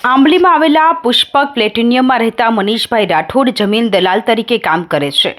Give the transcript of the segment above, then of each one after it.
આંબલીમાં આવેલા પુષ્પક પ્લેટિનિયમમાં રહેતા મનીષભાઈ રાઠોડ જમીન દલાલ તરીકે કામ કરે છે.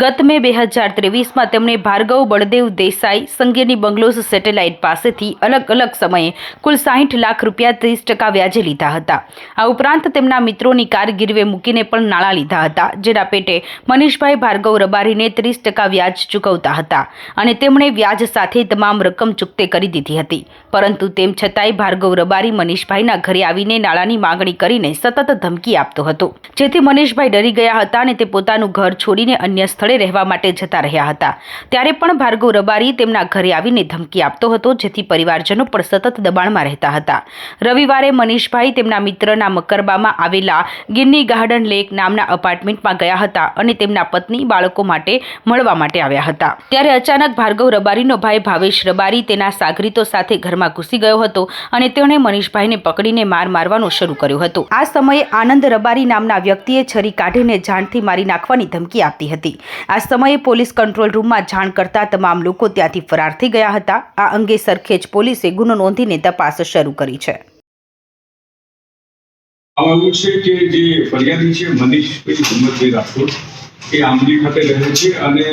ગત મે 2023માં તેમણે ભાર્ગવ બળદેવ દેસાઈ સંગેની બંગલોઝ સેટેલાઇટ પાસેથી અલગ અલગ સમયે કુલ 60 લાખ રૂપિયા 30% વ્યાજે લીધા હતા. આ ઉપરાંત તેમના મિત્રોની કાર ગીરવે મૂકીને પણ નાણાં લીધા હતા, જેના પેટે મનીષભાઈ ભાર્ગવ રબારીને 30% વ્યાજ ચૂકવતા હતા અને તેમણે વ્યાજ સાથે તમામ રકમ ચૂકતે કરી દીધી હતી. પરંતુ તેમ છતાંય ભાર્ગવ રબારી મનીષભાઈના ઘરે આવીને નાણાંની માંગણી કરીને સતત ધમકી આપતો હતો, જેથી મનીષભાઈ ડરી ગયા હતા અને તે પોતાનું ઘર છોડીને અન્ય સ્થળે રહેવા માટે જતા રહ્યા હતા. ત્યારે પણ ભાર્ગવ રબારી તેમના ઘરે આવીને ધમકી આપતો હતો, જેથી પરિવારજનો પણ સતત દબાણમાં રહેતા હતા. રવિવારે મનીષભાઈ તેમના મિત્રના મકરબામાં આવેલા ગિન્ની ગાર્ડન લેક નામના અપાર્ટમેન્ટમાં ગયા હતા અને તેમના પત્ની બાળકો માટે મળવા માટે આવ્યા હતા. ત્યારે અચાનક ભાર્ગવ રબારીનો ભાઈ ભાવેશ રબારી તેના સાગરીતો સાથે ઘરમાં ઘૂસી ગયો હતો અને તેણે મનીષભાઈને પકડીને મારવાનો શરૂ કર્યો હતો. આ સમયે આનંદ રબારી નામના વ્યક્તિએ છરી કાઢીને જાનથી મારી નાખવાની ધમકી આપી હતી. આ સમયે પોલીસ કંટ્રોલ રૂમમાં જાણ કરતા તમામ લોકો ત્યાંથી ફરાર થઈ ગયા હતા. આ અંગે સરખેજ પોલીસે ગુનો નોંધીને તપાસ શરૂ કરી છે. આવું છે કે જે ફરિયાદી છે મનીષભાઈ હિંમતભાઈ રાઠોડ, એ આંબલી ખાતે રહે છે અને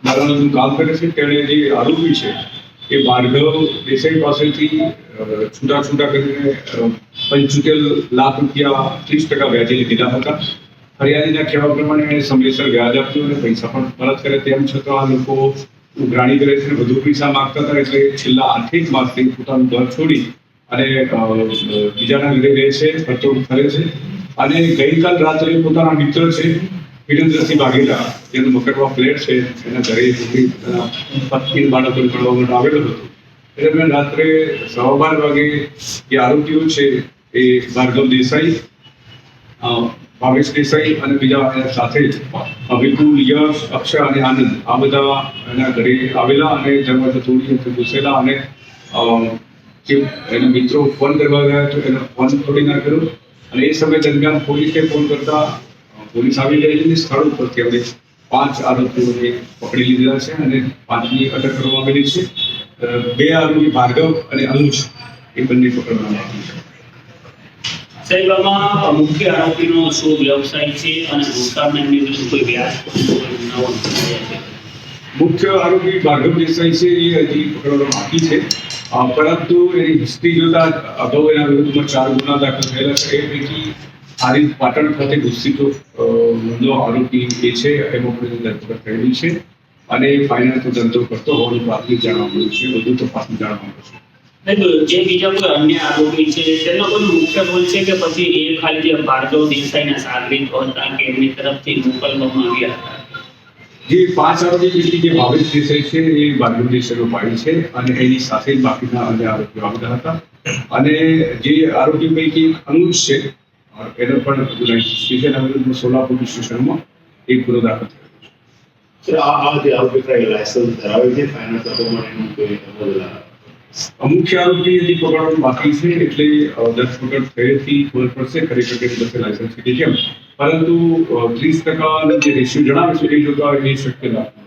દાદાનું કામ કરે છે. તેણે જે આરોપી છે એ ભાર્ગવ દેસાઈ પાસેથી છૂટા કરીને 75 લાખ રૂપિયા 30% વ્યાજે લીધા હતા. ફરિયાદીના કહેવા પ્રમાણે એણે સમયસર વ્યાજ આપ્યું અને પૈસા પણ પરત કરે. તેમ છતાં આ લોકો ઉઘરાણી કરે છે, વધુ પૈસા માંગતા હતા. એટલે છેલ્લા 8 માસથી પોતાનું ઘર છોડી અને બીજાના ઘરે રહે છે, વર્તણૂક કરે છે. અને ગઈકાલ રાત્રે પોતાના મિત્ર છે વિરેન્દ્રસિંહ વાઘેલા, જેનો મકરવા ફ્લેટ છે, એના ઘરે પત્ની બાળકોને મળવા માટે આવેલો હતો. એ દરમિયાન રાત્રે 12:15 વાગે જે આરોપીઓ છે એ ભાર્ગવ દેસાઈ, ભાવેશ દેસાઈ અને બીજા સાથે વિપુલ, યશ, અક્ષય અને આનંદ, આ બધા એના ઘરે આવેલા અને દરવાજો તોડી ઘૂસેલા અને જે એના મિત્રો ફોન કરવા ગયા તો એનો ફોન તોડી નાખેલો. અને એ સમય દરમિયાન પોલીસે ફોન કરતા પોલીસ આવી ગયેલી. સ્થળ ઉપરથી અમે 5 આરોપીઓને પકડી લીધા છે અને 5ની અટક કરવામાં આવેલી છે. 2 આરોપી ભાર્ગવ અને અનુજ એ બંને પકડવામાં આવ્યા છે. સાહેબ, આમાં મુખ્ય આરોપીનો શું વ્યવસાય છે અને ભૂતકાળમાં એમની વિરુદ્ધ કોઈ વ્યાજ ગુનાઓ નોંધાયા છે? મુખ્ય આરોપી ભાર્ગવ દેસાઈ છે એ હજી પકડવામાં બાકી છે, પરંતુ એની હિસ્ટ્રી જોતા અગાઉ એના વિરુદ્ધમાં 4 ગુના દાખલ થયેલા છે. એ પૈકી આરિફ પાટણ ખાતે ગુસ્સીતો આરોપી એ છે, એમાં પણ ધરપકડ થયેલી છે અને ફાઇનાન્સનો ધંધો કરતો હોવાનું પ્રાથમિક જાણવા મળ્યું છે. વધુ તપાસનું જાણવા મળ્યું છે. જે બીજા કોઈ અન્ય આરોપી છે તેનો કોઈ મુખ્ય રોલ છે કે પછી એ ખાલી જે ભાર્ગવ દેસાઈના સાગરીતો હતા કે એમની તરફથી મોકલવામાં આવ્યા હતા? જે 5 આરોપી પૈકી જે ભાવેશ દેસાઈ છે એ ભાર્ગવ દેસાઈનો ભાઈ છે અને એની સાથે બાકીના અન્ય આરોપીઓ આવેલા હતા. અને જે આરોપી પૈકી અનુજ છે એનો પણ ગુનાહિત સ્ટેશન આવેલું સોલાપુર સ્ટેશનમાં એક ગુનો દાખલ થયો છે. આ જે આરોપી લાયસન્સ ધરાવે છે ફાઇનાન્સ આપવાનું મુખ્ય આરોપી હજી પકડવાનું બાકી છે, એટલે ધરપકડ થયેથી ખબર પડશે ખરેખર કે બસે લાયસન્સ છે કેમ. પરંતુ 30% જે રેશિયો જણાવે છે એ જોતા એ શક્ય નથી.